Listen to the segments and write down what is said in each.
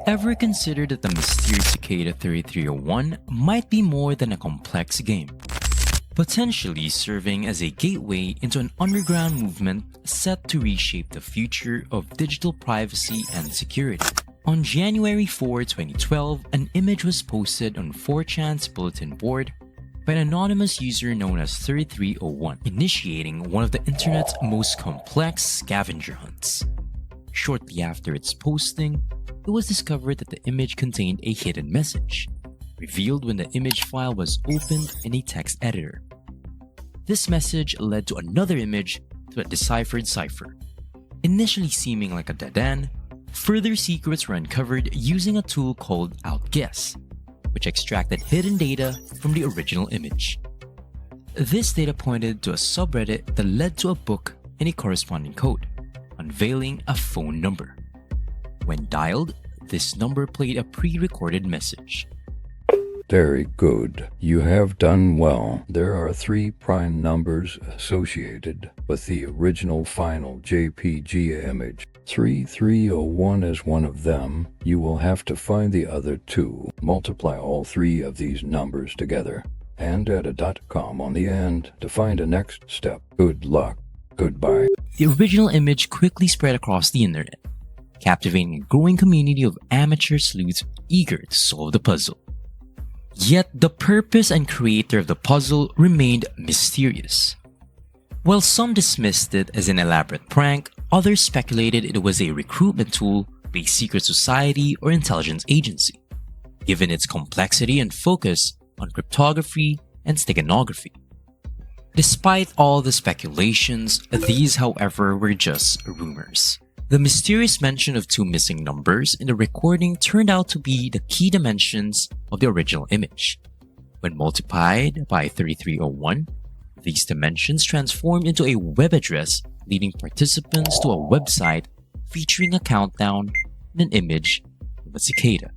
ever considered that the mysterious Cicada 3301 might be more than a complex game, potentially serving as a gateway into an underground movement set to reshape the future of digital privacy and security? On January 4, 2012, an image was posted on 4chan's bulletin board by an anonymous user known as 3301, initiating one of the internet's most complex scavenger hunts. Shortly after its posting, it was discovered that the image contained a hidden message, revealed when the image file was opened in a text editor. This message led to another image to a deciphered cipher. Initially seeming like a dead end, further secrets were uncovered using a tool called Outguess, which extracted hidden data from the original image. This data pointed to a subreddit that led to a book and a corresponding code, unveiling a phone number. When dialed, this number played a pre-recorded message. Very good. You have done well. There are 3 prime numbers associated with the original final JPG image. 3301 is one of them. You will have to find the other 2. Multiply all 3 of these numbers together and add a .com on the end to find a next step. Good luck. Goodbye. The original image quickly spread across the internet, captivating a growing community of amateur sleuths eager to solve the puzzle. Yet the purpose and creator of the puzzle remained mysterious. While some dismissed it as an elaborate prank, others speculated it was a recruitment tool by a secret society or intelligence agency, given its complexity and focus on cryptography and steganography. Despite all the speculations, these, however, were just rumors. The mysterious mention of 2 missing numbers in the recording turned out to be the key dimensions of the original image. When multiplied by 3301, these dimensions transformed into a web address, leading participants to a website featuring a countdown and an image of a cicada.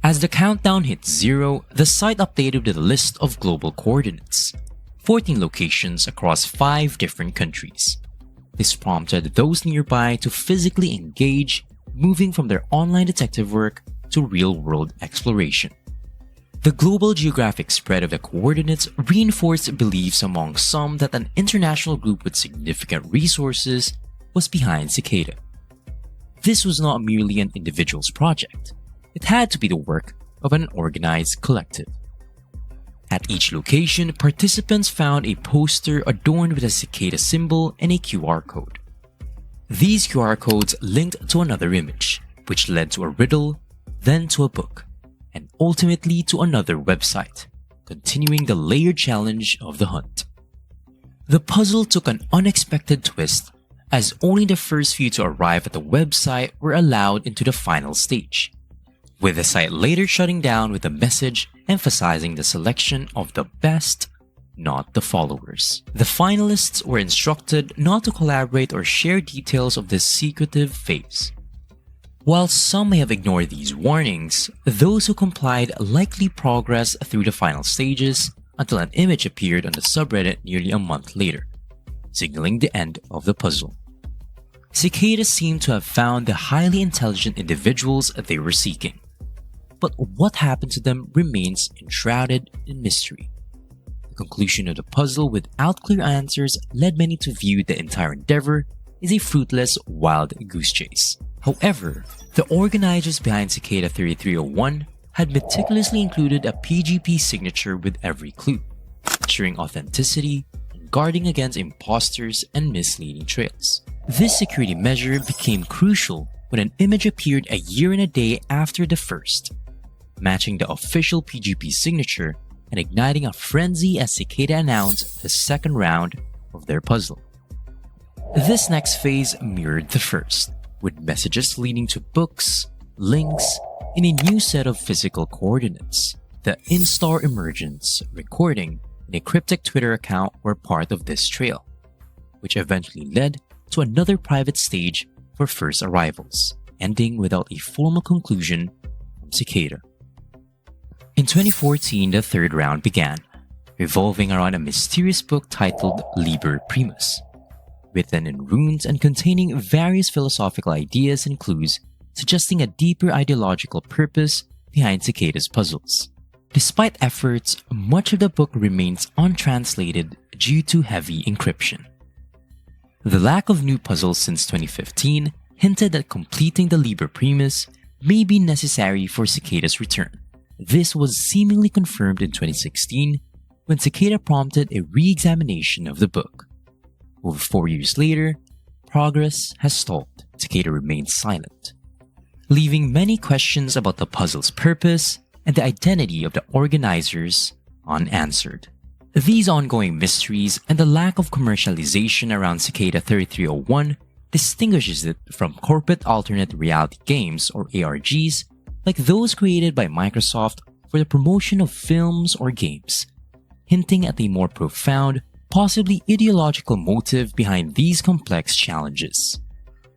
As the countdown hit 0, the site updated with a list of global coordinates, 14 locations across 5 different countries. This prompted those nearby to physically engage, moving from their online detective work to real-world exploration. The global geographic spread of the coordinates reinforced beliefs among some that an international group with significant resources was behind Cicada. This was not merely an individual's project. It had to be the work of an organized collective. At each location, participants found a poster adorned with a cicada symbol and a QR code. These QR codes linked to another image, which led to a riddle, then to a book, and ultimately to another website, continuing the layered challenge of the hunt. The puzzle took an unexpected twist, as only the first few to arrive at the website were allowed into the final stage, with the site later shutting down with a message emphasizing the selection of the best, not the followers. The finalists were instructed not to collaborate or share details of this secretive phase. While some may have ignored these warnings, those who complied likely progressed through the final stages until an image appeared on the subreddit nearly a month later, signaling the end of the puzzle. Cicada seemed to have found the highly intelligent individuals they were seeking. But what happened to them remains enshrouded in mystery. The conclusion of the puzzle without clear answers led many to view the entire endeavor as a fruitless wild goose chase. However, the organizers behind Cicada 3301 had meticulously included a PGP signature with every clue, ensuring authenticity and guarding against imposters and misleading trails. This security measure became crucial when an image appeared a year and a day after the first, matching the official PGP signature and igniting a frenzy as Cicada announced the second round of their puzzle. This next phase mirrored the first, with messages leading to books, links, and a new set of physical coordinates. The in-star emergence, recording, and a cryptic Twitter account were part of this trail, which eventually led to another private stage for first arrivals, ending without a formal conclusion from Cicada. In 2014, the third round began, revolving around a mysterious book titled Liber Primus, written in runes and containing various philosophical ideas and clues suggesting a deeper ideological purpose behind Cicada's puzzles. Despite efforts, much of the book remains untranslated due to heavy encryption. The lack of new puzzles since 2015 hinted that completing the Liber Primus may be necessary for Cicada's return. This was seemingly confirmed in 2016 when Cicada prompted a re-examination of the book. Over 4 years later, progress has stalled. Cicada remains silent, leaving many questions about the puzzle's purpose and the identity of the organizers unanswered. These ongoing mysteries and the lack of commercialization around Cicada 3301 distinguishes it from corporate alternate reality games or ARGs like those created by Microsoft for the promotion of films or games, hinting at a more profound, possibly ideological motive behind these complex challenges.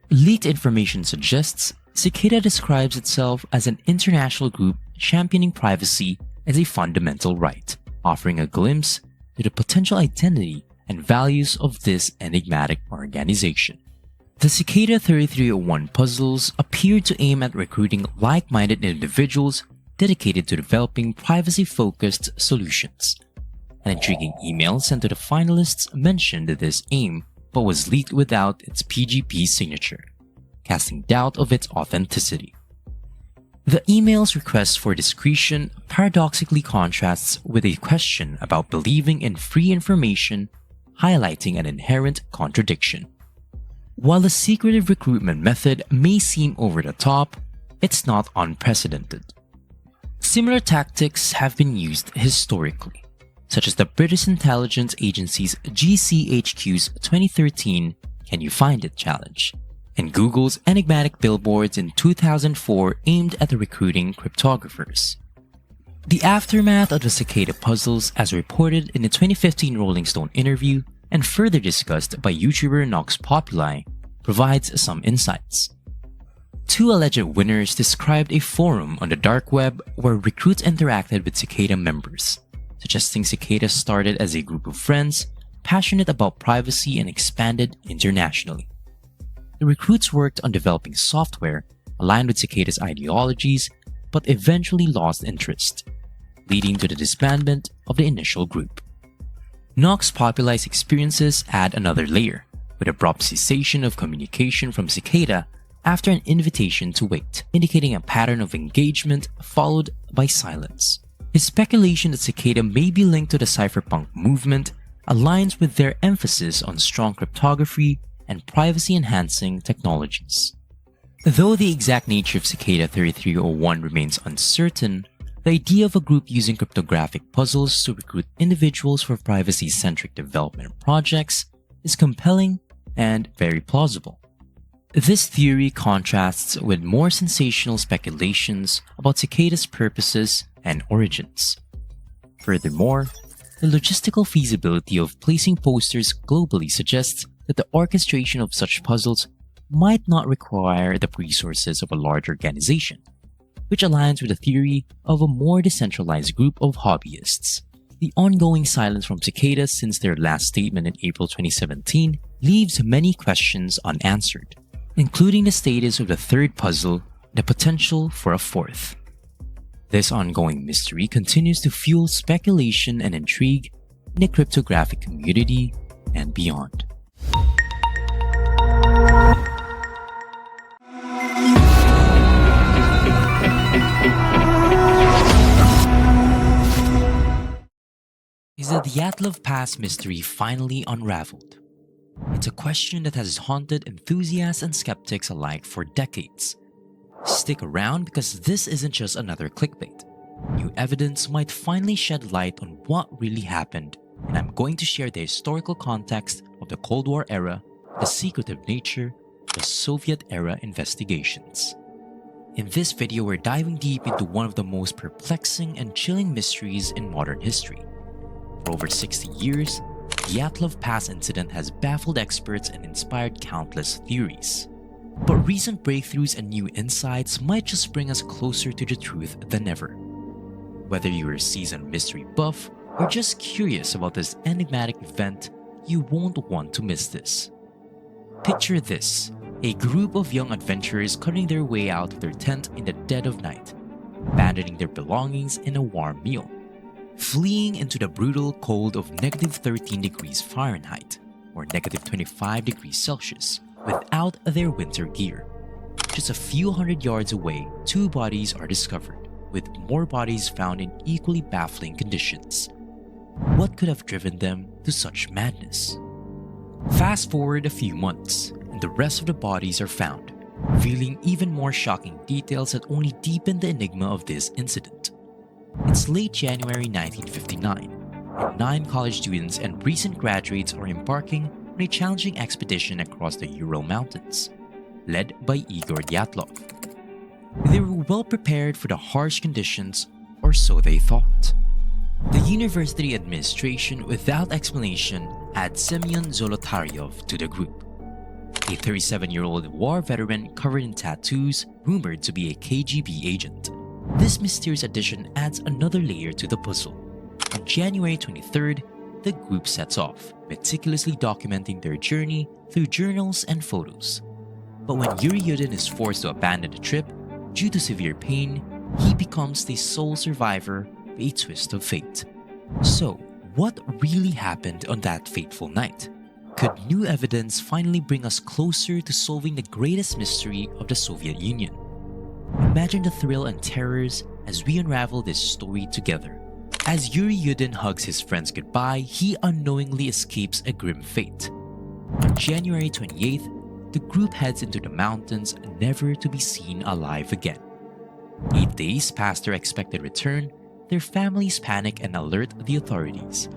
Leaked information suggests Cicada describes itself as an international group championing privacy as a fundamental right, offering a glimpse to the potential identity and values of this enigmatic organization. The Cicada 3301 puzzles appear to aim at recruiting like-minded individuals dedicated to developing privacy-focused solutions. An intriguing email sent to the finalists mentioned this aim but was leaked without its PGP signature, casting doubt of its authenticity. The email's request for discretion paradoxically contrasts with a question about believing in free information, highlighting an inherent contradiction. While the secretive recruitment method may seem over the top, it's not unprecedented. Similar tactics have been used historically, such as the British intelligence agency's GCHQ's 2013 Can You Find It challenge, and Google's enigmatic billboards in 2004 aimed at recruiting cryptographers. The aftermath of the Cicada puzzles, as reported in a 2015 Rolling Stone interview and further discussed by YouTuber Nox Populi, provides some insights. Two alleged winners described a forum on the dark web where recruits interacted with Cicada members, suggesting Cicada started as a group of friends passionate about privacy and expanded internationally. The recruits worked on developing software aligned with Cicada's ideologies, but eventually lost interest, leading to the disbandment of the initial group. Nox Populi's experiences add another layer, with abrupt cessation of communication from Cicada after an invitation to wait, indicating a pattern of engagement followed by silence. His speculation that Cicada may be linked to the cypherpunk movement aligns with their emphasis on strong cryptography and privacy-enhancing technologies. Though the exact nature of Cicada 3301 remains uncertain, the idea of a group using cryptographic puzzles to recruit individuals for privacy-centric development projects is compelling and very plausible. This theory contrasts with more sensational speculations about Cicada's purposes and origins. Furthermore, the logistical feasibility of placing posters globally suggests that the orchestration of such puzzles might not require the resources of a large organization, which aligns with the theory of a more decentralized group of hobbyists. The ongoing silence from Cicada since their last statement in April 2017 leaves many questions unanswered, including the status of the third puzzle and the potential for a fourth. This ongoing mystery continues to fuel speculation and intrigue in the cryptographic community and beyond. Is the Dyatlov Pass mystery finally unraveled? It's a question that has haunted enthusiasts and skeptics alike for decades. Stick around because this isn't just another clickbait. New evidence might finally shed light on what really happened, and I'm going to share the historical context of the Cold War era, the secretive nature of the Soviet-era investigations. In this video, we're diving deep into one of the most perplexing and chilling mysteries in modern history. For over 60 years, the Dyatlov Pass incident has baffled experts and inspired countless theories. But recent breakthroughs and new insights might just bring us closer to the truth than ever. Whether you're a seasoned mystery buff or just curious about this enigmatic event, you won't want to miss this. Picture this: A group of young adventurers cutting their way out of their tent in the dead of night, abandoning their belongings and a warm meal, fleeing into the brutal cold of -13 degrees Fahrenheit or -25 degrees Celsius without their winter gear. Just a few hundred yards away, two bodies are discovered, with more bodies found in equally baffling conditions. What could have driven them to such madness? Fast forward a few months, and the rest of the bodies are found, revealing even more shocking details that only deepen the enigma of this incident. It's late January 1959, and 9 college students and recent graduates are embarking on a challenging expedition across the Ural Mountains, led by Igor Dyatlov. They were well prepared for the harsh conditions, or so they thought. The university administration, without explanation, adds Semyon Zolotaryov to the group, a 37-year-old war veteran covered in tattoos, rumored to be a KGB agent. This mysterious addition adds another layer to the puzzle. On January 23rd, the group sets off, meticulously documenting their journey through journals and photos. But when Yuri Yudin is forced to abandon the trip due to severe pain, he becomes the sole survivor by a twist of fate. So, what really happened on that fateful night? Could new evidence finally bring us closer to solving the greatest mystery of the Soviet Union? Imagine the thrill and terrors as we unravel this story together. As Yuri Yudin hugs his friends goodbye, he unknowingly escapes a grim fate. On January 28th, the group heads into the mountains, never to be seen alive again. 8 days past their expected return, their families panic and alert the authorities.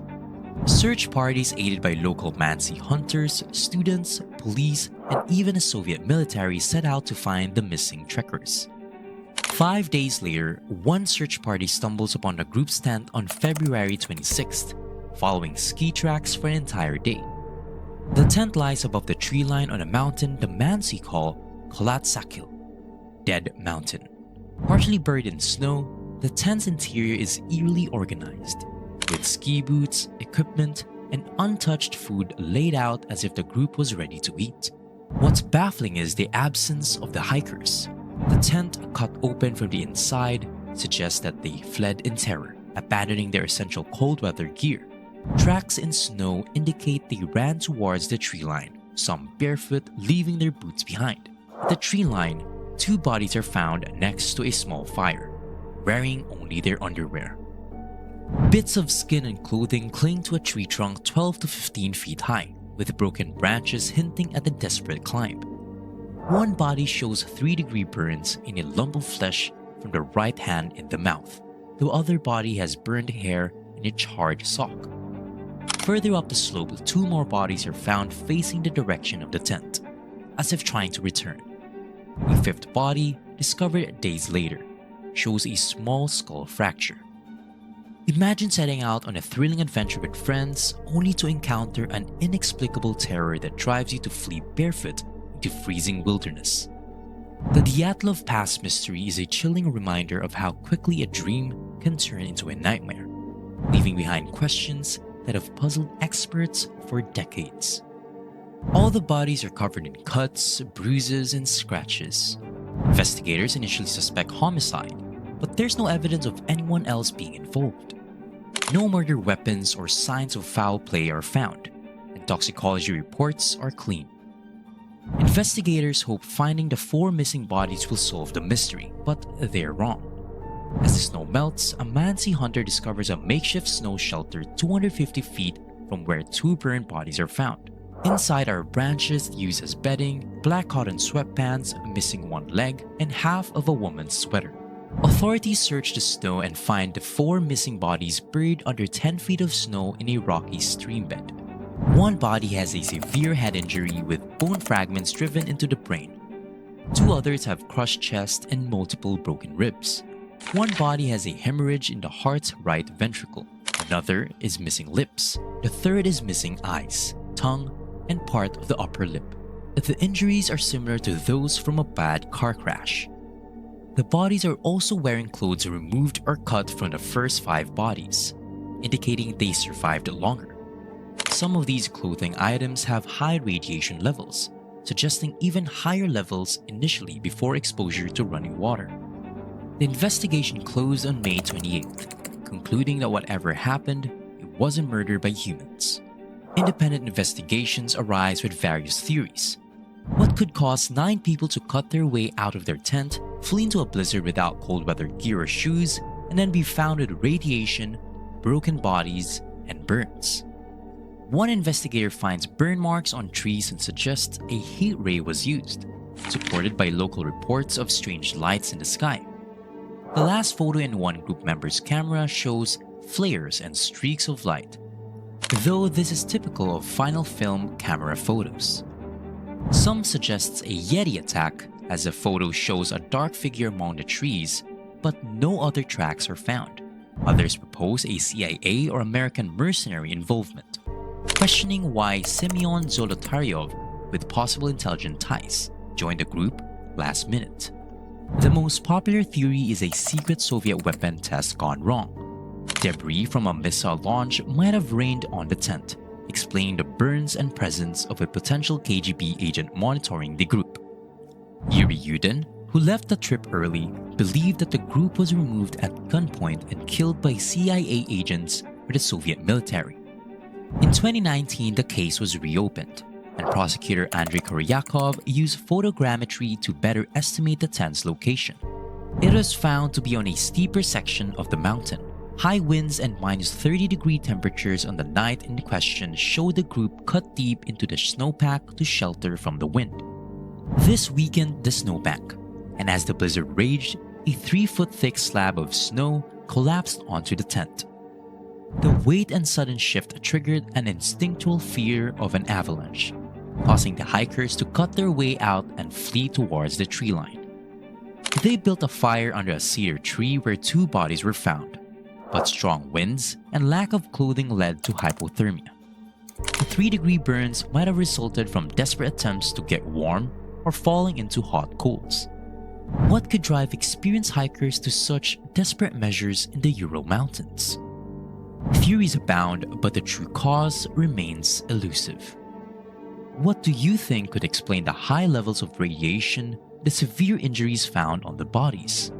Search parties aided by local Mansi hunters, students, police, and even a Soviet military set out to find the missing trekkers. 5 days later, one search party stumbles upon the group's tent on February 26th, following ski tracks for an entire day. The tent lies above the tree line on a mountain the Mansi call Kolatsakil, Dead Mountain. Partially buried in snow, the tent's interior is eerily organized, with ski boots, equipment, and untouched food laid out as if the group was ready to eat. What's baffling is the absence of the hikers. The tent, cut open from the inside, suggests that they fled in terror, abandoning their essential cold weather gear. Tracks in snow indicate they ran towards the tree line, some barefoot, leaving their boots behind. At the tree line, 2 bodies are found next to a small fire, wearing only their underwear. Bits of skin and clothing cling to a tree trunk 12 to 15 feet high, with broken branches hinting at the desperate climb. One body shows 3-degree burns in a lump of flesh from the right hand in the mouth. The other body has burned hair and a charred sock. Further up the slope, 2 more bodies are found facing the direction of the tent, as if trying to return. A 5th body, discovered days later, shows a small skull fracture. Imagine setting out on a thrilling adventure with friends only to encounter an inexplicable terror that drives you to flee barefoot into freezing wilderness. The Dyatlov Pass mystery is a chilling reminder of how quickly a dream can turn into a nightmare, leaving behind questions that have puzzled experts for decades. All the bodies are covered in cuts, bruises, and scratches. Investigators initially suspect homicide, but there's no evidence of anyone else being involved. No murder weapons or signs of foul play are found, and toxicology reports are clean. Investigators hope finding the 4 missing bodies will solve the mystery, but they're wrong. As the snow melts, a Mansi hunter discovers a makeshift snow shelter 250 feet from where 2 burned bodies are found. Inside are branches used as bedding, black cotton sweatpants, missing 1 leg, and half of a woman's sweater. Authorities search the snow and find the 4 missing bodies buried under 10 feet of snow in a rocky stream bed. 1 body has a severe head injury with bone fragments driven into the brain. 2 others have crushed chest and multiple broken ribs. 1 body has a hemorrhage in the heart's right ventricle. Another is missing lips. The 3rd is missing eyes, tongue, and part of the upper lip. The injuries are similar to those from a bad car crash. The bodies are also wearing clothes removed or cut from the first 5 bodies, indicating they survived longer. Some of these clothing items have high radiation levels, suggesting even higher levels initially before exposure to running water. The investigation closed on May 28th, concluding that whatever happened, it was a murder by humans. Independent investigations arise with various theories. What could cause 9 people to cut their way out of their tent, flee into a blizzard without cold weather gear or shoes, and then be found with radiation, broken bodies, and burns? One investigator finds burn marks on trees and suggests a heat ray was used, supported by local reports of strange lights in the sky. The last photo in one group member's camera shows flares and streaks of light, though this is typical of final film camera photos. Some suggests a Yeti attack, as the photo shows a dark figure among the trees, but no other tracks are found. Others propose a CIA or American mercenary involvement, questioning why Semyon Zolotaryov, with possible intelligent ties, joined the group last minute. The most popular theory is a secret Soviet weapon test gone wrong. Debris from a missile launch might have rained on the tent, explaining the burns and presence of a potential KGB agent monitoring the group. Yuri Yudin, who left the trip early, believed that the group was removed at gunpoint and killed by CIA agents or the Soviet military. In 2019, the case was reopened, and prosecutor Andrei Koryakov used photogrammetry to better estimate the tent's location. It was found to be on a steeper section of the mountain. High winds and -30-degree temperatures on the night in question showed the group cut deep into the snowpack to shelter from the wind. This weakened the snowbank, and as the blizzard raged, a 3-foot-thick slab of snow collapsed onto the tent. The weight and sudden shift triggered an instinctual fear of an avalanche, causing the hikers to cut their way out and flee towards the tree line. They built a fire under a cedar tree where 2 bodies were found, but strong winds and lack of clothing led to hypothermia. The 3-degree burns might have resulted from desperate attempts to get warm or falling into hot coals. What could drive experienced hikers to such desperate measures in the Ural Mountains? Theories abound, but the true cause remains elusive. What do you think could explain the high levels of radiation, the severe injuries found on the bodies?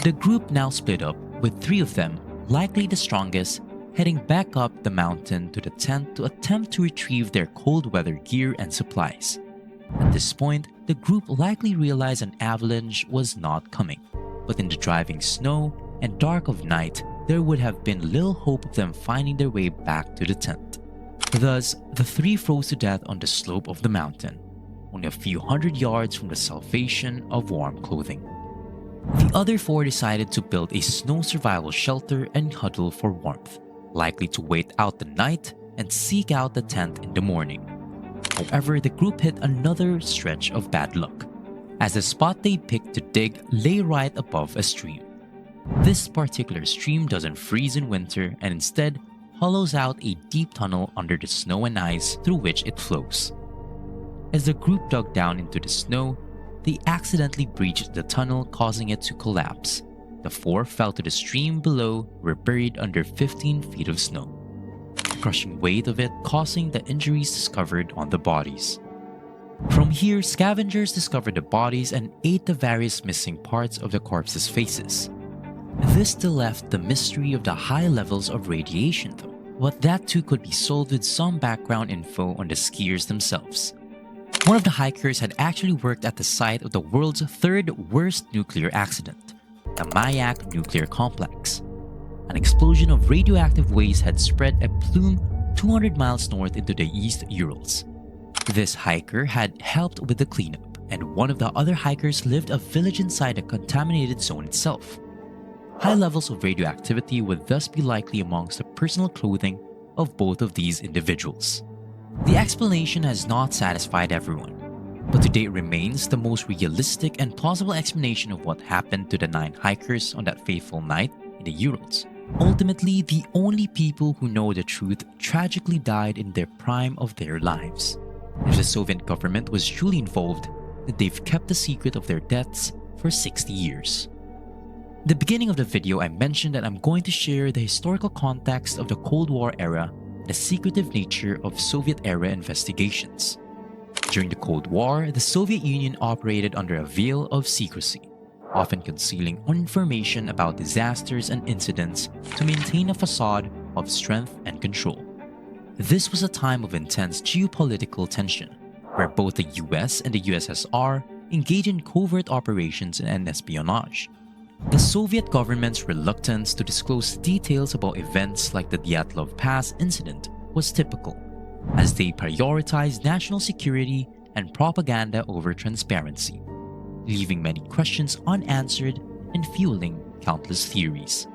The group now split up, with 3 of them, likely the strongest, heading back up the mountain to the tent to attempt to retrieve their cold weather gear and supplies. At this point, the group likely realized an avalanche was not coming, but in the driving snow and dark of night, there would have been little hope of them finding their way back to the tent. Thus, the 3 froze to death on the slope of the mountain, only a few hundred yards from the salvation of warm clothing. The other 4 decided to build a snow survival shelter and huddle for warmth, likely to wait out the night and seek out the tent in the morning. However, the group hit another stretch of bad luck, as the spot they picked to dig lay right above a stream. This particular stream doesn't freeze in winter and instead hollows out a deep tunnel under the snow and ice through which it flows. As the group dug down into the snow, they accidentally breached the tunnel, causing it to collapse. The 4 fell to the stream below, were buried under 15 feet of snow, the crushing weight of it causing the injuries discovered on the bodies. From here, scavengers discovered the bodies and ate the various missing parts of the corpses' faces. This still left the mystery of the high levels of radiation though, but that too could be solved with some background info on the skiers themselves. One of the hikers had actually worked at the site of the world's 3rd worst nuclear accident, the Mayak nuclear complex. An explosion of radioactive waste had spread a plume 200 miles north into the East Urals. This hiker had helped with the cleanup, and one of the other hikers lived a village inside the contaminated zone itself. High levels of radioactivity would thus be likely amongst the personal clothing of both of these individuals. The explanation has not satisfied everyone, but to date remains the most realistic and plausible explanation of what happened to the 9 hikers on that fateful night in the Urals. Ultimately, the only people who know the truth tragically died in their prime of their lives. If the Soviet government was truly involved, then they've kept the secret of their deaths for 60 years. At the beginning of the video, I mentioned that I'm going to share the historical context of the Cold War era and the secretive nature of Soviet-era investigations. During the Cold War, the Soviet Union operated under a veil of secrecy, often concealing information about disasters and incidents to maintain a facade of strength and control. This was a time of intense geopolitical tension, where both the US and the USSR engaged in covert operations and espionage. The Soviet government's reluctance to disclose details about events like the Dyatlov Pass incident was typical, as they prioritized national security and propaganda over transparency, leaving many questions unanswered and fueling countless theories.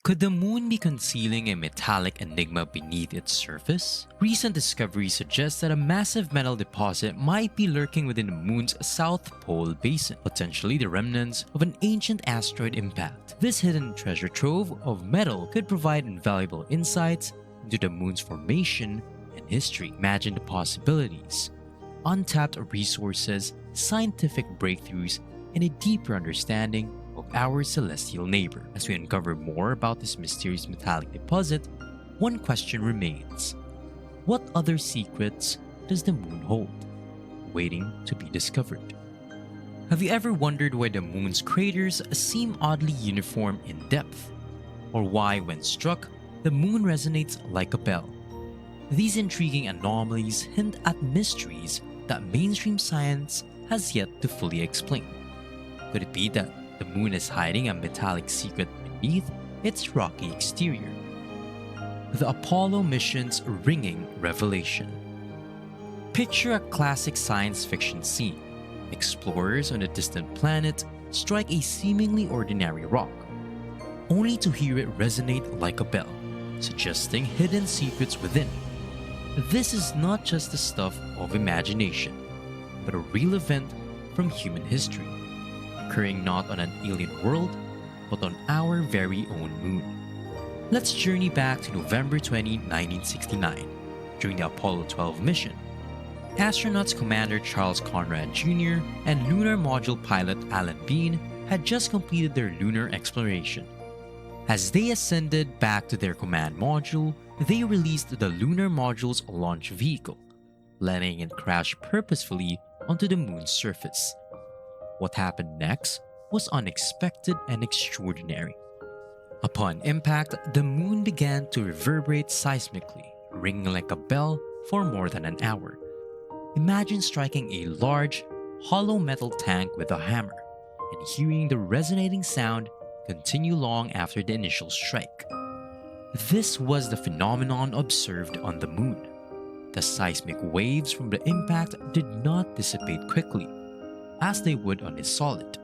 Could the moon be concealing a metallic enigma beneath its surface? Recent discoveries suggest that a massive metal deposit might be lurking within the moon's south pole basin, potentially the remnants of an ancient asteroid impact. This hidden treasure trove of metal could provide invaluable insights into the moon's formation and history. Imagine the possibilities: untapped resources, scientific breakthroughs, and a deeper understanding of our celestial neighbor. As we uncover more about this mysterious metallic deposit, one question remains: what other secrets does the moon hold, waiting to be discovered? Have you ever wondered why the moon's craters seem oddly uniform in depth, or why, when struck, the moon resonates like a bell? These intriguing anomalies hint at mysteries that mainstream science has yet to fully explain. Could it be that the moon is hiding a metallic secret beneath its rocky exterior? The Apollo mission's ringing revelation. Picture a classic science fiction scene. Explorers on a distant planet strike a seemingly ordinary rock, only to hear it resonate like a bell, suggesting hidden secrets within. This is not just the stuff of imagination, but a real event from human history, occurring not on an alien world, but on our very own moon. Let's journey back to November 20, 1969, during the Apollo 12 mission. Astronauts Commander Charles Conrad Jr. and lunar module pilot Alan Bean had just completed their lunar exploration. As they ascended back to their command module, they released the lunar module's launch vehicle, letting it crash purposefully onto the moon's surface. What happened next was unexpected and extraordinary. Upon impact, the moon began to reverberate seismically, ringing like a bell for more than an hour. Imagine striking a large, hollow metal tank with a hammer and hearing the resonating sound continue long after the initial strike. This was the phenomenon observed on the moon. The seismic waves from the impact did not dissipate quickly, as they would on a solid,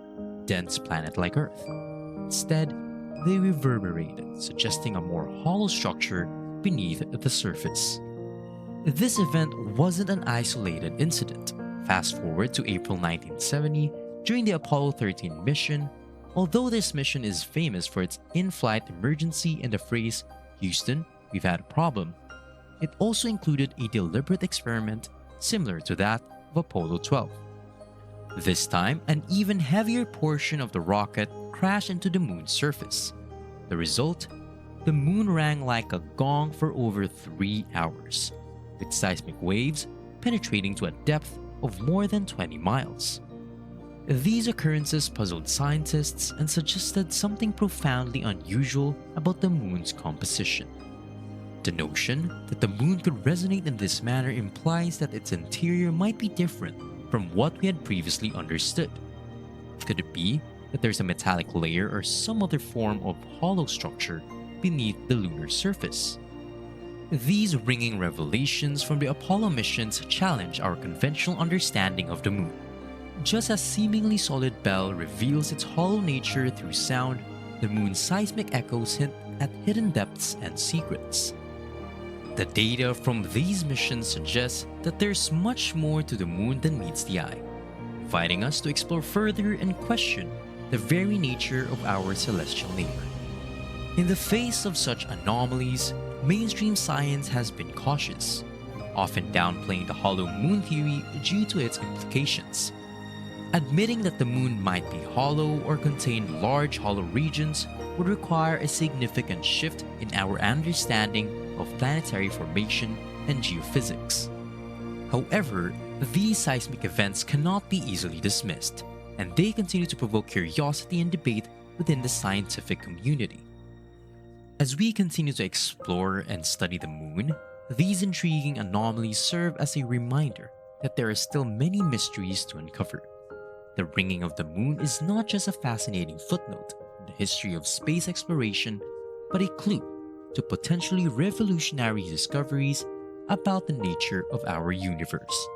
dense planet like Earth. Instead, they reverberated, suggesting a more hollow structure beneath the surface. This event wasn't an isolated incident. Fast forward to April 1970, during the Apollo 13 mission. Although this mission is famous for its in-flight emergency and the phrase, "Houston, we've had a problem," it also included a deliberate experiment similar to that of Apollo 12. This time, an even heavier portion of the rocket crashed into the moon's surface. The result? The moon rang like a gong for over 3 hours, with seismic waves penetrating to a depth of more than 20 miles. These occurrences puzzled scientists and suggested something profoundly unusual about the moon's composition. The notion that the moon could resonate in this manner implies that its interior might be different from what we had previously understood. Could it be that there's a metallic layer or some other form of hollow structure beneath the lunar surface? These ringing revelations from the Apollo missions challenge our conventional understanding of the moon. Just as seemingly solid bell reveals its hollow nature through sound, the moon's seismic echoes hint at hidden depths and secrets. The data from these missions suggests that there's much more to the moon than meets the eye, inviting us to explore further and question the very nature of our celestial neighbor. In the face of such anomalies, mainstream science has been cautious, often downplaying the hollow moon theory due to its implications. Admitting that the moon might be hollow or contain large hollow regions would require a significant shift in our understanding of planetary formation and geophysics. However, these seismic events cannot be easily dismissed, and they continue to provoke curiosity and debate within the scientific community. As we continue to explore and study the moon, these intriguing anomalies serve as a reminder that there are still many mysteries to uncover. The ringing of the moon is not just a fascinating footnote in the history of space exploration, but a clue to potentially revolutionary discoveries about the nature of our universe.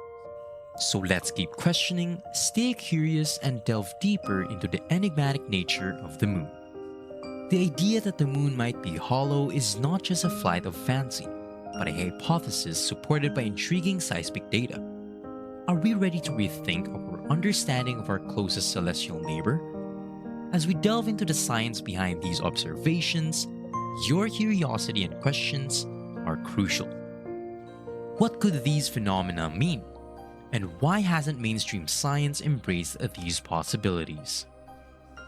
So let's keep questioning, stay curious, and delve deeper into the enigmatic nature of the moon. The idea that the moon might be hollow is not just a flight of fancy, but a hypothesis supported by intriguing seismic data. Are we ready to rethink our understanding of our closest celestial neighbor? As we delve into the science behind these observations, your curiosity and questions are crucial. What could these phenomena mean? And why hasn't mainstream science embraced these possibilities?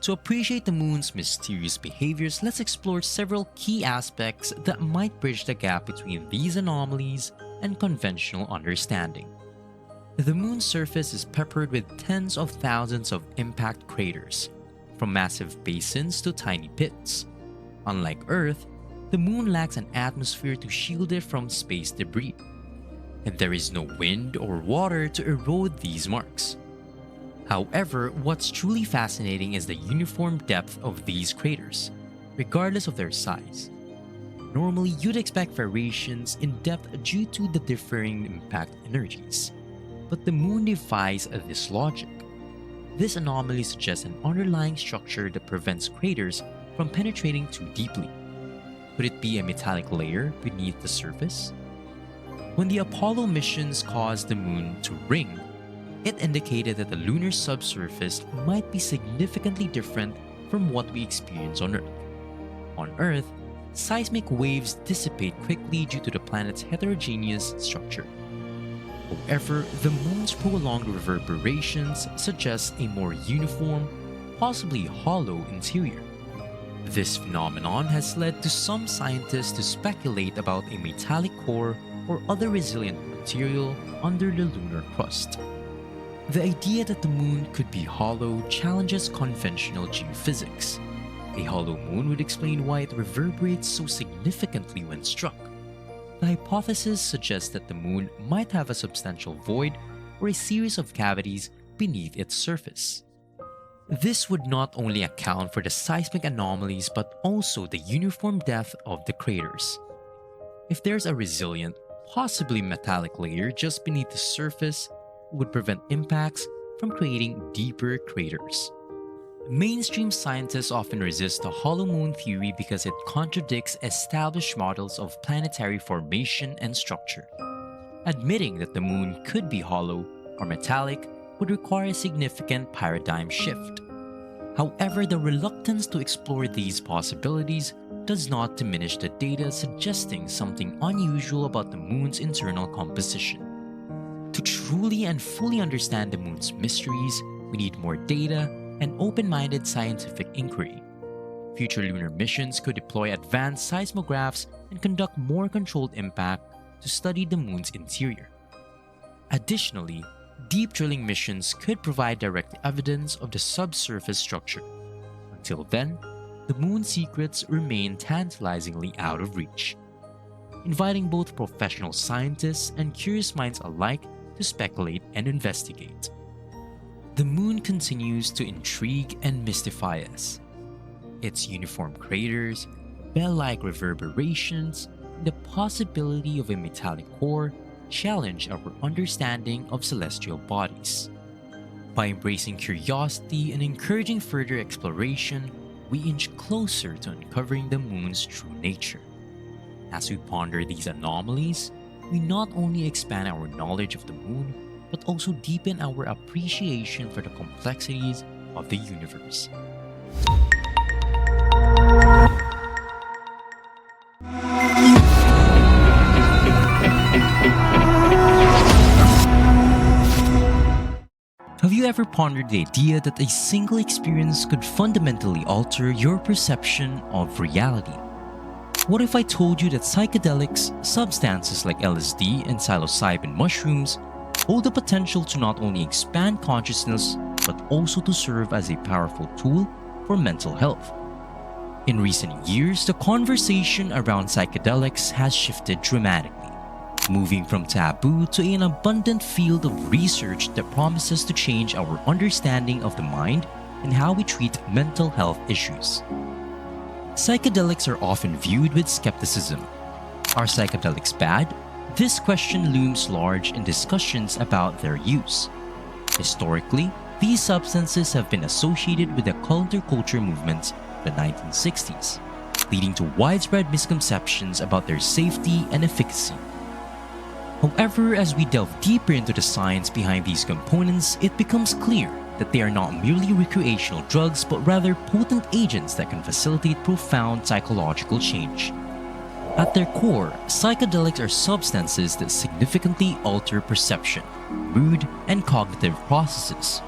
To appreciate the moon's mysterious behaviors, let's explore several key aspects that might bridge the gap between these anomalies and conventional understanding. The moon's surface is peppered with tens of thousands of impact craters, from massive basins to tiny pits. Unlike Earth, the moon lacks an atmosphere to shield it from space debris, and there is no wind or water to erode these marks. However, what's truly fascinating is the uniform depth of these craters, regardless of their size. Normally, you'd expect variations in depth due to the differing impact energies, but the moon defies this logic. This anomaly suggests an underlying structure that prevents craters from penetrating too deeply. Could it be a metallic layer beneath the surface? When the Apollo missions caused the moon to ring, it indicated that the lunar subsurface might be significantly different from what we experience on Earth. On Earth, seismic waves dissipate quickly due to the planet's heterogeneous structure. However, the moon's prolonged reverberations suggest a more uniform, possibly hollow interior. This phenomenon has led to some scientists to speculate about a metallic core or other resilient material under the lunar crust. The idea that the moon could be hollow challenges conventional geophysics. A hollow moon would explain why it reverberates so significantly when struck. The hypothesis suggests that the moon might have a substantial void or a series of cavities beneath its surface. This would not only account for the seismic anomalies but also the uniform depth of the craters. If there's a resilient, possibly metallic layer just beneath the surface, it would prevent impacts from creating deeper craters. Mainstream scientists often resist the hollow moon theory because it contradicts established models of planetary formation and structure. Admitting that the moon could be hollow or metallic would require a significant paradigm shift. However, the reluctance to explore these possibilities does not diminish the data suggesting something unusual about the moon's internal composition. To truly and fully understand the moon's mysteries, we need more data and open-minded scientific inquiry. Future lunar missions could deploy advanced seismographs and conduct more controlled impact to study the moon's interior. Additionally, deep drilling missions could provide direct evidence of the subsurface structure. Until then, the moon's secrets remain tantalizingly out of reach, inviting both professional scientists and curious minds alike to speculate and investigate. The moon continues to intrigue and mystify us. Its uniform craters, bell-like reverberations, and the possibility of a metallic core challenge our understanding of celestial bodies. By embracing curiosity and encouraging further exploration, we inch closer to uncovering the moon's true nature. As we ponder these anomalies, we not only expand our knowledge of the moon, but also deepen our appreciation for the complexities of the universe. Have you ever pondered the idea that a single experience could fundamentally alter your perception of reality? What if I told you that psychedelics, substances like LSD and psilocybin mushrooms, hold the potential to not only expand consciousness but also to serve as a powerful tool for mental health? In recent years, the conversation around psychedelics has shifted dramatically, moving from taboo to an abundant field of research that promises to change our understanding of the mind and how we treat mental health issues. Psychedelics are often viewed with skepticism. Are psychedelics bad? This question looms large in discussions about their use. Historically, these substances have been associated with the counterculture movement of the 1960s, leading to widespread misconceptions about their safety and efficacy. However, as we delve deeper into the science behind these components, it becomes clear that they are not merely recreational drugs but rather potent agents that can facilitate profound psychological change. At their core, psychedelics are substances that significantly alter perception, mood, and cognitive processes.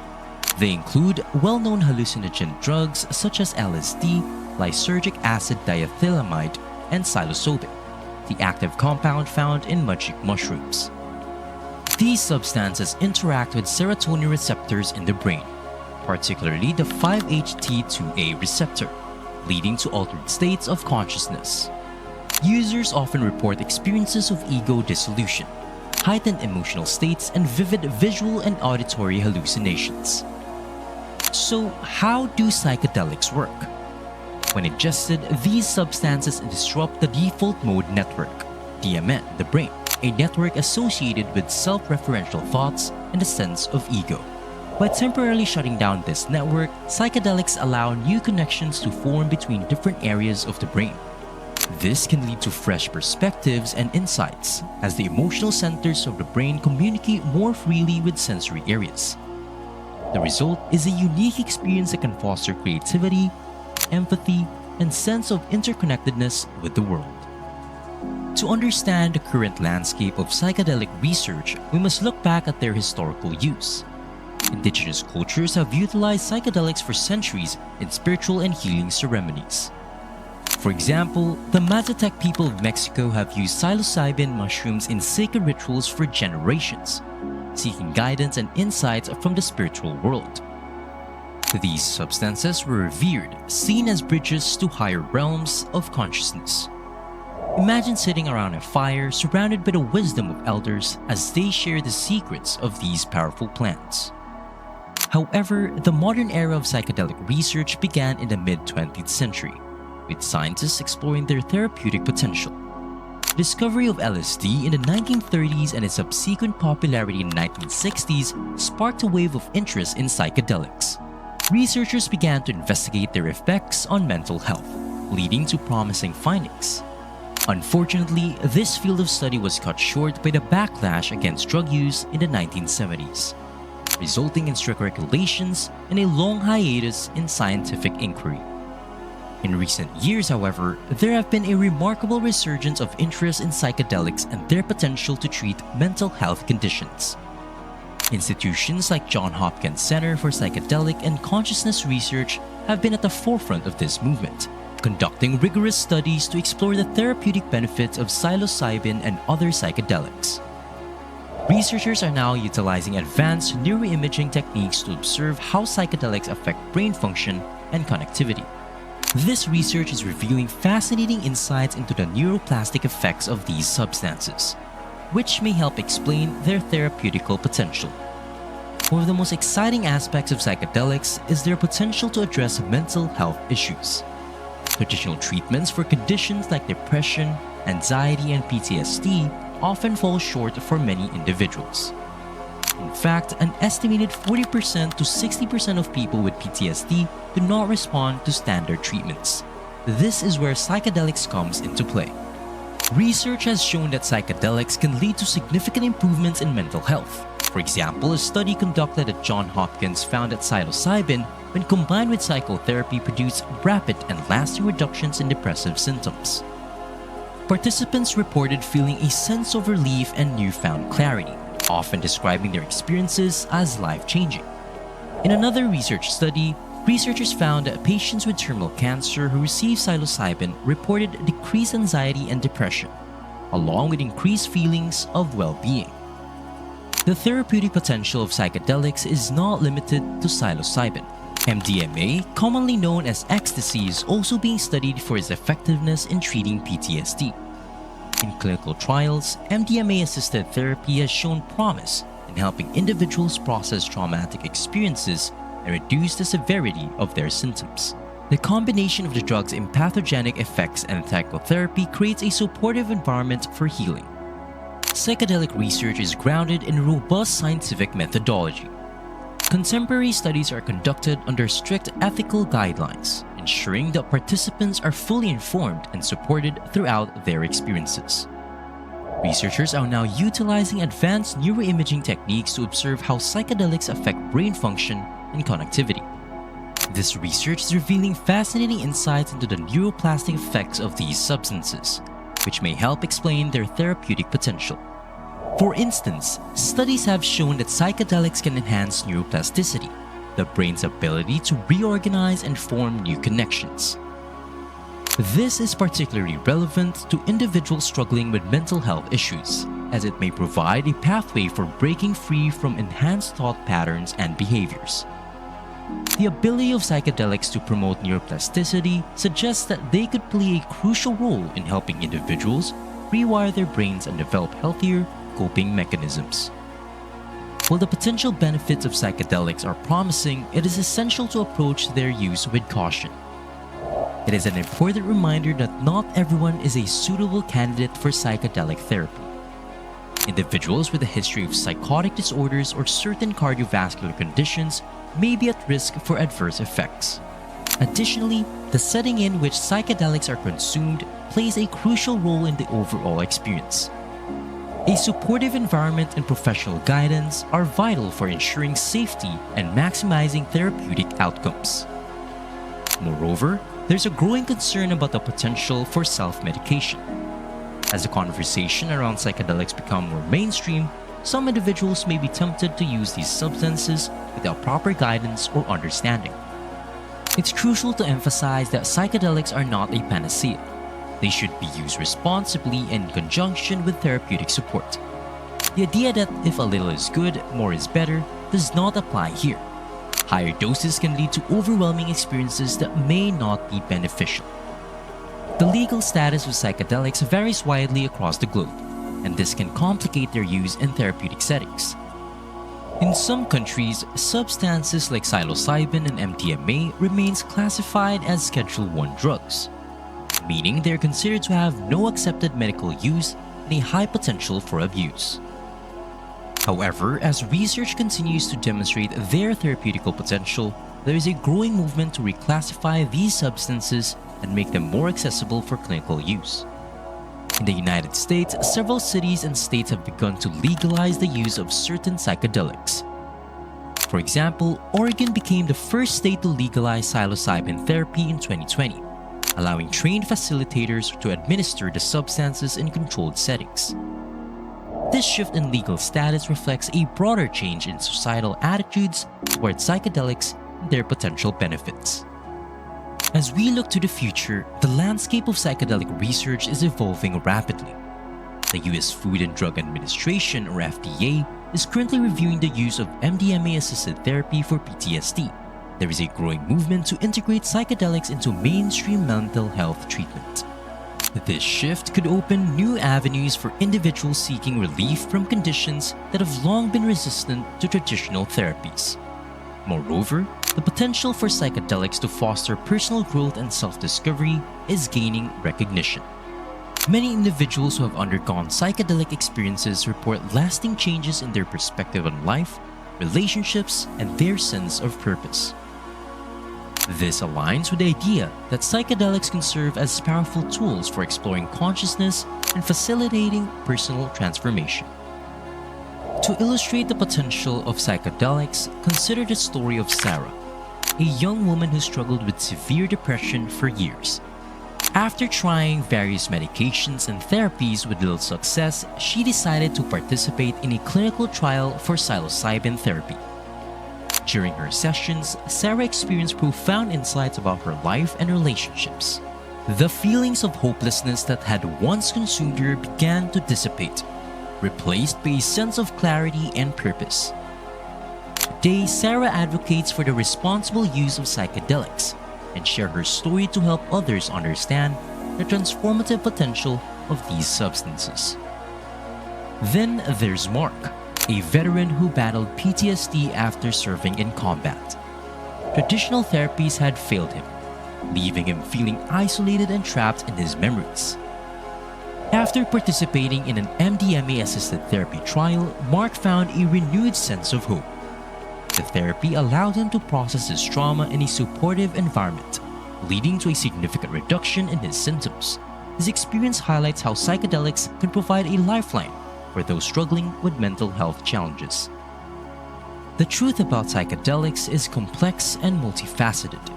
They include well-known hallucinogen drugs such as LSD, lysergic acid diethylamide, and psilocybin, the active compound found in magic mushrooms. These substances interact with serotonin receptors in the brain, particularly the 5-HT2A receptor, leading to altered states of consciousness. Users often report experiences of ego dissolution, heightened emotional states, and vivid visual and auditory hallucinations. So, how do psychedelics work? When ingested, these substances disrupt the default mode network, DMN, the brain, a network associated with self-referential thoughts and a sense of ego. By temporarily shutting down this network, psychedelics allow new connections to form between different areas of the brain. This can lead to fresh perspectives and insights, as the emotional centers of the brain communicate more freely with sensory areas. The result is a unique experience that can foster creativity, empathy, and sense of interconnectedness with the world. To understand the current landscape of psychedelic research, we must look back at their historical use. Indigenous cultures have utilized psychedelics for centuries in spiritual and healing ceremonies. For example, the Mazatec people of Mexico have used psilocybin mushrooms in sacred rituals for generations, seeking guidance and insights from the spiritual world. These substances were revered, seen as bridges to higher realms of consciousness. Imagine sitting around a fire surrounded by the wisdom of elders as they share the secrets of these powerful plants. However, the modern era of psychedelic research began in the mid-20th century, with scientists exploring their therapeutic potential. The discovery of LSD in the 1930s and its subsequent popularity in the 1960s sparked a wave of interest in psychedelics. Researchers began to investigate their effects on mental health, leading to promising findings. Unfortunately, this field of study was cut short by the backlash against drug use in the 1970s, resulting in strict regulations and a long hiatus in scientific inquiry. In recent years, however, there have been a remarkable resurgence of interest in psychedelics and their potential to treat mental health conditions. Institutions like Johns Hopkins Center for Psychedelic and Consciousness Research have been at the forefront of this movement, conducting rigorous studies to explore the therapeutic benefits of psilocybin and other psychedelics. Researchers are now utilizing advanced neuroimaging techniques to observe how psychedelics affect brain function and connectivity. This research is revealing fascinating insights into the neuroplastic effects of these substances, which may help explain their therapeutical potential. One of the most exciting aspects of psychedelics is their potential to address mental health issues. Traditional treatments for conditions like depression, anxiety, and PTSD often fall short for many individuals. In fact, an estimated 40% to 60% of people with PTSD do not respond to standard treatments. This is where psychedelics comes into play. Research has shown that psychedelics can lead to significant improvements in mental health. For example, a study conducted at Johns Hopkins found that psilocybin, when combined with psychotherapy, produced rapid and lasting reductions in depressive symptoms. Participants reported feeling a sense of relief and newfound clarity, often describing their experiences as life-changing. In another research study, researchers found that patients with terminal cancer who received psilocybin reported decreased anxiety and depression, along with increased feelings of well-being. The therapeutic potential of psychedelics is not limited to psilocybin. MDMA, commonly known as ecstasy, is also being studied for its effectiveness in treating PTSD. In clinical trials, MDMA-assisted therapy has shown promise in helping individuals process traumatic experiences and reduce the severity of their symptoms. The combination of the drug's empathogenic effects and psychotherapy creates a supportive environment for healing. Psychedelic research is grounded in robust scientific methodology. Contemporary studies are conducted under strict ethical guidelines, ensuring that participants are fully informed and supported throughout their experiences. Researchers are now utilizing advanced neuroimaging techniques to observe how psychedelics affect brain function and connectivity. This research is revealing fascinating insights into the neuroplastic effects of these substances, which may help explain their therapeutic potential. For instance, studies have shown that psychedelics can enhance neuroplasticity, the brain's ability to reorganize and form new connections. This is particularly relevant to individuals struggling with mental health issues, as it may provide a pathway for breaking free from enhanced thought patterns and behaviors. The ability of psychedelics to promote neuroplasticity suggests that they could play a crucial role in helping individuals rewire their brains and develop healthier coping mechanisms. While the potential benefits of psychedelics are promising, it is essential to approach their use with caution. It is an important reminder that not everyone is a suitable candidate for psychedelic therapy. Individuals with a history of psychotic disorders or certain cardiovascular conditions may be at risk for adverse effects. Additionally, the setting in which psychedelics are consumed plays a crucial role in the overall experience. A supportive environment and professional guidance are vital for ensuring safety and maximizing therapeutic outcomes. Moreover, there's a growing concern about the potential for self-medication. As the conversation around psychedelics become more mainstream, some individuals may be tempted to use these substances without proper guidance or understanding. It's crucial to emphasize that psychedelics are not a panacea. They should be used responsibly and in conjunction with therapeutic support. The idea that if a little is good, more is better does not apply here. Higher doses can lead to overwhelming experiences that may not be beneficial. The legal status of psychedelics varies widely across the globe, and this can complicate their use in therapeutic settings. In some countries, substances like psilocybin and MDMA remains classified as Schedule I drugs, meaning they are considered to have no accepted medical use and a high potential for abuse. However, as research continues to demonstrate their therapeutical potential, there is a growing movement to reclassify these substances and make them more accessible for clinical use. In the United States, several cities and states have begun to legalize the use of certain psychedelics. For example, Oregon became the first state to legalize psilocybin therapy in 2020, allowing trained facilitators to administer the substances in controlled settings. This shift in legal status reflects a broader change in societal attitudes toward psychedelics and their potential benefits. As we look to the future, the landscape of psychedelic research is evolving rapidly. The US Food and Drug Administration, or FDA, is currently reviewing the use of MDMA-assisted therapy for PTSD. There is a growing movement to integrate psychedelics into mainstream mental health treatment. This shift could open new avenues for individuals seeking relief from conditions that have long been resistant to traditional therapies. Moreover, the potential for psychedelics to foster personal growth and self-discovery is gaining recognition. Many individuals who have undergone psychedelic experiences report lasting changes in their perspective on life, relationships, and their sense of purpose. This aligns with the idea that psychedelics can serve as powerful tools for exploring consciousness and facilitating personal transformation. To illustrate the potential of psychedelics, consider the story of Sarah, a young woman who struggled with severe depression for years. After trying various medications and therapies with little success, she decided to participate in a clinical trial for psilocybin therapy. During her sessions, Sarah experienced profound insights about her life and relationships. The feelings of hopelessness that had once consumed her began to dissipate, replaced by a sense of clarity and purpose. Today, Sarah advocates for the responsible use of psychedelics and shares her story to help others understand the transformative potential of these substances. Then there's Mark, a veteran who battled PTSD after serving in combat. Traditional therapies had failed him, leaving him feeling isolated and trapped in his memories. After participating in an MDMA-assisted therapy trial, Mark found a renewed sense of hope. The therapy allowed him to process his trauma in a supportive environment, leading to a significant reduction in his symptoms. His experience highlights how psychedelics can provide a lifeline for those struggling with mental health challenges. The truth about psychedelics is complex and multifaceted.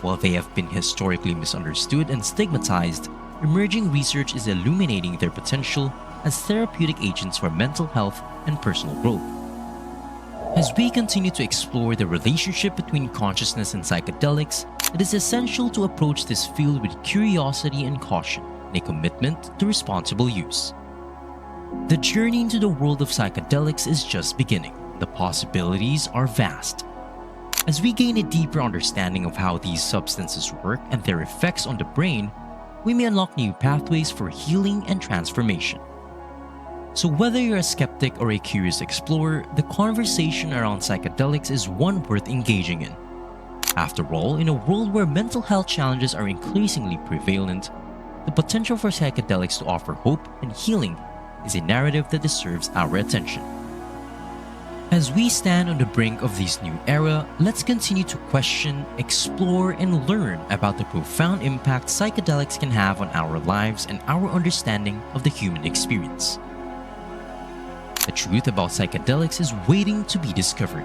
While they have been historically misunderstood and stigmatized, emerging research is illuminating their potential as therapeutic agents for mental health and personal growth. As we continue to explore the relationship between consciousness and psychedelics, it is essential to approach this field with curiosity and caution, and a commitment to responsible use. The journey into the world of psychedelics is just beginning. The possibilities are vast. As we gain a deeper understanding of how these substances work and their effects on the brain, we may unlock new pathways for healing and transformation. So whether you're a skeptic or a curious explorer, the conversation around psychedelics is one worth engaging in. After all, in a world where mental health challenges are increasingly prevalent, the potential for psychedelics to offer hope and healing is a narrative that deserves our attention. As we stand on the brink of this new era, let's continue to question, explore, and learn about the profound impact psychedelics can have on our lives and our understanding of the human experience. The truth about psychedelics is waiting to be discovered,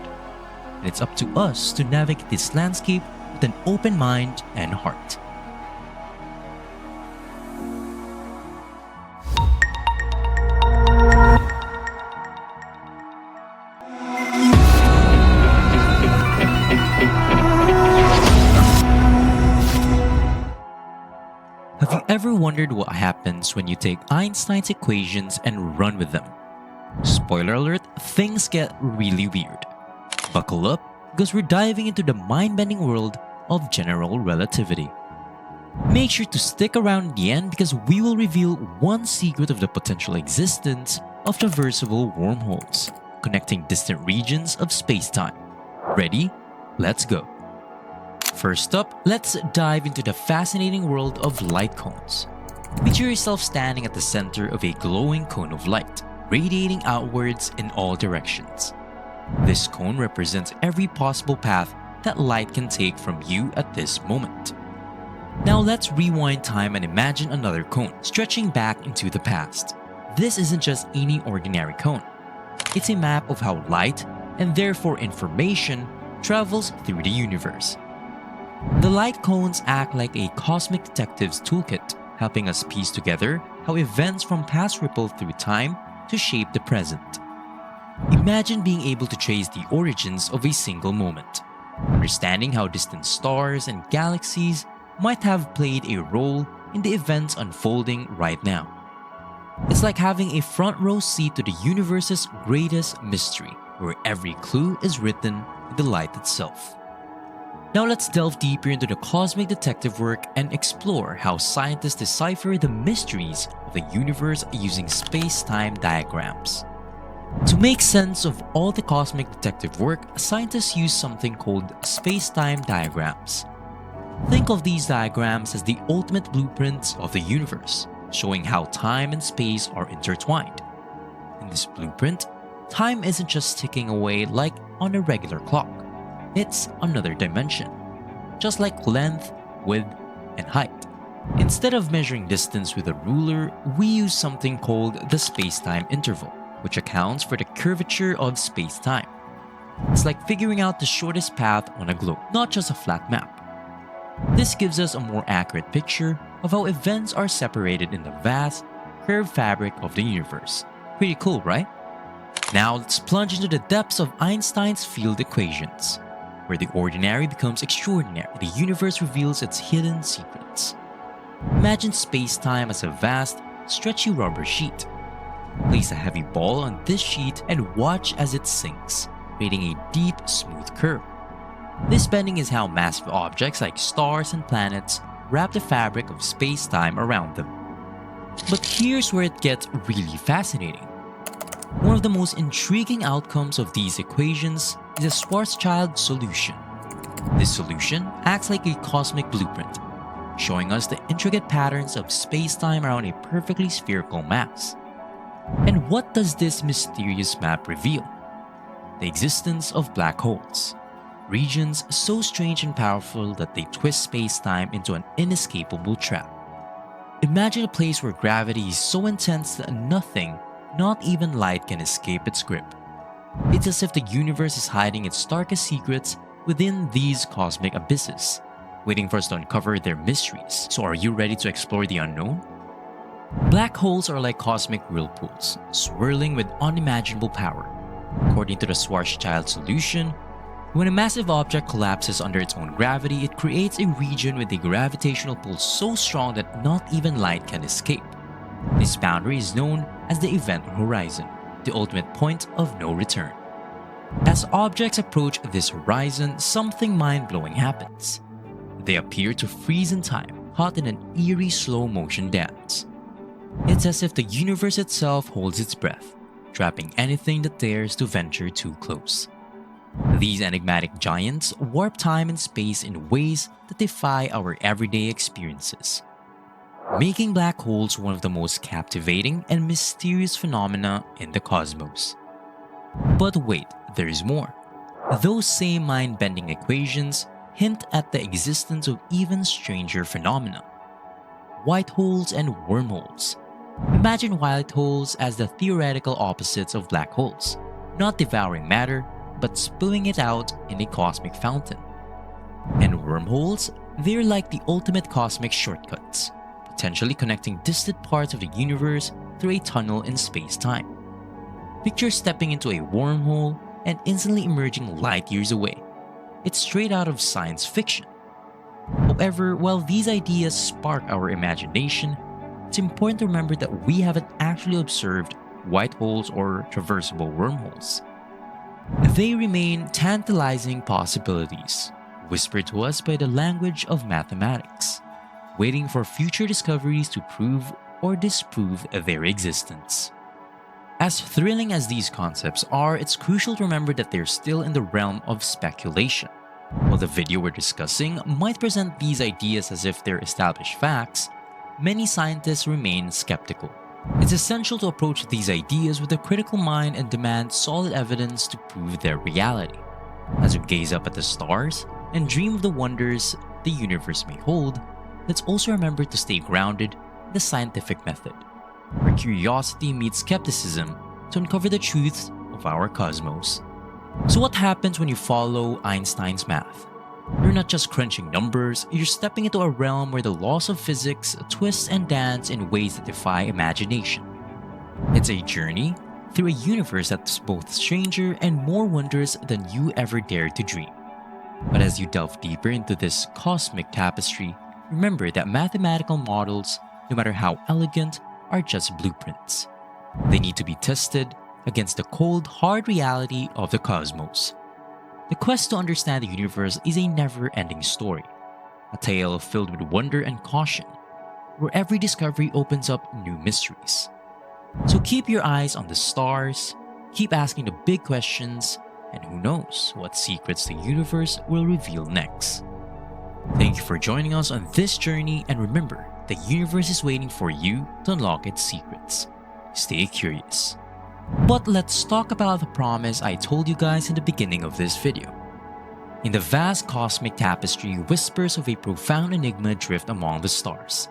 and it's up to us to navigate this landscape with an open mind and heart. Have you ever wondered what happens when you take Einstein's equations and run with them? Spoiler alert, things get really weird. Buckle up, because we're diving into the mind-bending world of general relativity. Make sure to stick around the end because we will reveal one secret of the potential existence of traversable wormholes, connecting distant regions of space-time. Ready? Let's go. First up, let's dive into the fascinating world of light cones. Picture yourself standing at the center of a glowing cone of light, radiating outwards in all directions. This cone represents every possible path that light can take from you at this moment. Now let's rewind time and imagine another cone, stretching back into the past. This isn't just any ordinary cone. It's a map of how light, and therefore information, travels through the universe. The light cones act like a cosmic detective's toolkit, helping us piece together how events from past ripple through time to shape the present. Imagine being able to trace the origins of a single moment, understanding how distant stars and galaxies might have played a role in the events unfolding right now. It's like having a front row seat to the universe's greatest mystery, where every clue is written in the light itself. Now let's delve deeper into the cosmic detective work and explore how scientists decipher the mysteries of the universe using space-time diagrams. To make sense of all the cosmic detective work, scientists use something called space-time diagrams. Think of these diagrams as the ultimate blueprints of the universe, showing how time and space are intertwined. In this blueprint, time isn't just ticking away like on a regular clock. It's another dimension, just like length, width, and height. Instead of measuring distance with a ruler, we use something called the space-time interval, which accounts for the curvature of space-time. It's like figuring out the shortest path on a globe, not just a flat map. This gives us a more accurate picture of how events are separated in the vast, curved fabric of the universe. Pretty cool, right? Now let's plunge into the depths of Einstein's field equations, where the ordinary becomes extraordinary and the universe reveals its hidden secrets. Imagine space-time as a vast, stretchy rubber sheet. Place a heavy ball on this sheet and watch as it sinks, creating a deep, smooth curve. This bending is how massive objects like stars and planets wrap the fabric of space-time around them. But here's where it gets really fascinating. One of the most intriguing outcomes of these equations is a Schwarzschild solution. This solution acts like a cosmic blueprint, showing us the intricate patterns of space-time around a perfectly spherical mass. And what does this mysterious map reveal? The existence of black holes, regions so strange and powerful that they twist space-time into an inescapable trap. Imagine a place where gravity is so intense that nothing, not even light, can escape its grip. It's as if the universe is hiding its darkest secrets within these cosmic abysses, waiting for us to uncover their mysteries. So are you ready to explore the unknown? Black holes are like cosmic whirlpools, swirling with unimaginable power. According to the Schwarzschild solution, when a massive object collapses under its own gravity, it creates a region with a gravitational pull so strong that not even light can escape. This boundary is known as the event horizon, the ultimate point of no return. As objects approach this horizon, something mind-blowing happens. They appear to freeze in time, caught in an eerie slow-motion dance. It's as if the universe itself holds its breath, trapping anything that dares to venture too close. These enigmatic giants warp time and space in ways that defy our everyday experiences, making black holes one of the most captivating and mysterious phenomena in the cosmos. But wait, there is more. Those same mind-bending equations hint at the existence of even stranger phenomena: white holes and wormholes. Imagine white holes as the theoretical opposites of black holes, not devouring matter, but spilling it out in a cosmic fountain. And wormholes, they're like the ultimate cosmic shortcuts, potentially connecting distant parts of the universe through a tunnel in space-time. Picture stepping into a wormhole and instantly emerging light years away. It's straight out of science fiction. However, while these ideas spark our imagination, it's important to remember that we haven't actually observed white holes or traversable wormholes. They remain tantalizing possibilities, whispered to us by the language of mathematics, waiting for future discoveries to prove or disprove their existence. As thrilling as these concepts are, it's crucial to remember that they're still in the realm of speculation. While the video we're discussing might present these ideas as if they're established facts, many scientists remain skeptical. It's essential to approach these ideas with a critical mind and demand solid evidence to prove their reality. As we gaze up at the stars and dream of the wonders the universe may hold, let's also remember to stay grounded in the scientific method, where curiosity meets skepticism to uncover the truths of our cosmos. So what happens when you follow Einstein's math? You're not just crunching numbers, you're stepping into a realm where the laws of physics twist and dance in ways that defy imagination. It's a journey through a universe that's both stranger and more wondrous than you ever dared to dream. But as you delve deeper into this cosmic tapestry, remember that mathematical models, no matter how elegant, are just blueprints. They need to be tested against the cold, hard reality of the cosmos. The quest to understand the universe is a never-ending story, a tale filled with wonder and caution, where every discovery opens up new mysteries. So keep your eyes on the stars, keep asking the big questions, and who knows what secrets the universe will reveal next. Thank you for joining us on this journey, and remember, the universe is waiting for you to unlock its secrets. Stay curious. But let's talk about the promise I told you guys in the beginning of this video. In the vast cosmic tapestry, whispers of a profound enigma drift among the stars.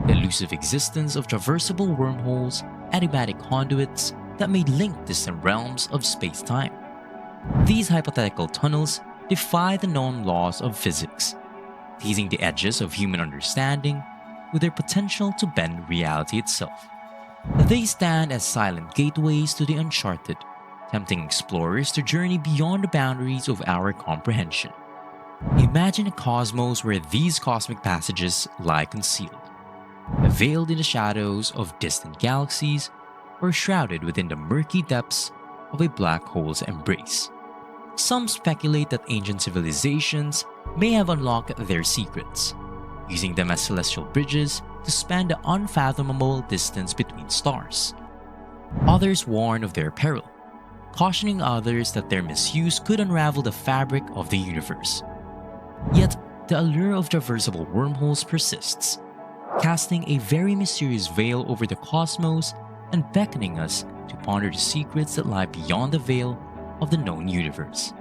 The elusive existence of traversable wormholes, enigmatic conduits that may link distant realms of space-time. These hypothetical tunnels defy the known laws of physics, teasing the edges of human understanding with their potential to bend reality itself. They stand as silent gateways to the uncharted, tempting explorers to journey beyond the boundaries of our comprehension. Imagine a cosmos where these cosmic passages lie concealed, veiled in the shadows of distant galaxies, or shrouded within the murky depths of a black hole's embrace. Some speculate that ancient civilizations may have unlocked their secrets, using them as celestial bridges to span the unfathomable distance between stars. Others warn of their peril, cautioning others that their misuse could unravel the fabric of the universe. Yet, the allure of traversable wormholes persists, casting a very mysterious veil over the cosmos and beckoning us to ponder the secrets that lie beyond the veil of the known universe.